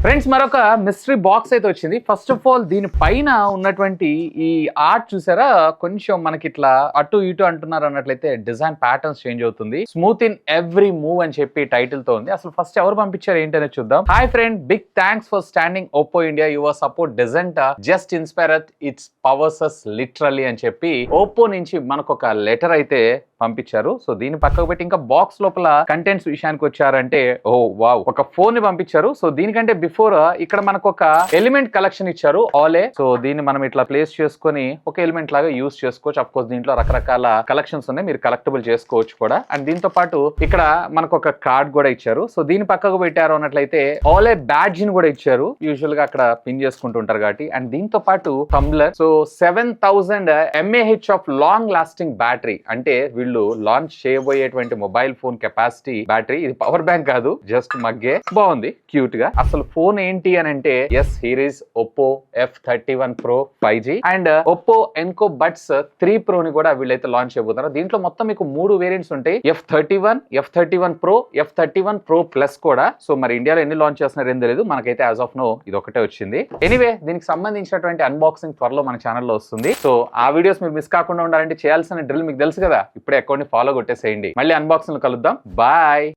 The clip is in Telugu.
ఫ్రెండ్స్ మరొక మిస్టరీ బాక్స్ అయితే వచ్చింది. ఫస్ట్ ఆఫ్ ఆల్ దీని పైన ఉన్నటువంటి ఈ ఆర్ట్ చూసారా, కొంచెం మనకి ఇట్లా అటు ఇటు అంటున్నారు అన్నట్లయితే డిజైన్ ప్యాటర్న్స్ చేంజ్ అవుతుంది. స్మూత్ ఇన్ ఎవ్రీ మూవ్ అని చెప్పి టైటిల్ తో ఉంది. అసలు ఫస్ట్ ఎవరు పంపించారు ఏంటనే చూద్దాం. Hi friend, big thanks for standing Oppo India. Your support doesn't just inspire it's powers us literally అని చెప్పి ఓప్పో నుంచి మనకు ఒక లెటర్ అయితే పంపించారు. సో దీన్ని పక్కకు పెట్టి ఇంకా బాక్స్ లోపల కంటెంట్స్ విషయానికి వచ్చారంటే ఓ వావ్, ఒక ఫోన్ ని పంపించారు. సో దీనికంటే బిఫోర్ ఇక్కడ మనకు ఒక ఎలిమెంట్ కలెక్షన్ ఇచ్చారు ఆలే. సో దీన్ని మనం ఇట్లా ప్లేస్ చేసుకొని ఒక ఎలిమెంట్ లాగా యూస్ చేసుకోవచ్చు. అఫ్ కోర్స్ దీంట్లో రకరకాల కలెక్షన్స్ ఉన్నాయి, మీరు కలెక్టబుల్ చేసుకోవచ్చు కూడా. అండ్ దీంతో పాటు ఇక్కడ మనకు ఒక కార్డ్ కూడా ఇచ్చారు. సో దీని పక్కకు పెట్టారు అన్నట్లయితే ఆలే బ్యాడ్జ్ ని కూడా ఇచ్చారు. యూజువల్ గా అక్కడ పిన్ చేసుకుంటుంటారు కాబట్టి. అండ్ దీంతో పాటు tumbler. So 7000 mAh of long lasting battery, అంటే వీళ్ళు లాంచ్ చేయబోయేటువంటి మొబైల్ ఫోన్ కెపాసిటీ బ్యాటరీ. ఇది పవర్ బ్యాంక్ కాదు, జస్ట్ మగ్గే. బాగుంది, క్యూట్ గా. అసలు ఫోన్ ఏంటి అని అంటే yes, here is Oppo F31 Pro 5G and Oppo Enco Buds 3 Pro ని కూడా వీళ్ళైతే లాంచ్ చేయబోతున్నారు. దీంట్లో మొత్తం మీకు 3 వేరియంట్స్ ఉంటాయి. F31, F31 Pro, F31 Pro Plus కూడా. సో మరి ఇండియాలో ఎన్ని లాంచ్ చేస్తున్నారు ఏం తెలియదు, మనకైతే యాజ్ ఆఫ్ నో ఇది ఒకటే వచ్చింది. ఎనీవే, దీనికి సంబంధించినటువంటి అన్బాక్సింగ్ త్వరలో మన ఛానల్లో వస్తుంది. సో ఆ వీడియోస్ మీరు మిస్ కాకుండా ఉండాలంటే చేయాల్సిన డ్రిల్ మీకు తెలుసు కదా, ఇప్పుడే అకౌంట్ ని ఫాలో కొట్టేసేయండి. మళ్ళీ అన్బాక్సింగ్ లో కలుద్దాం. బాయ్.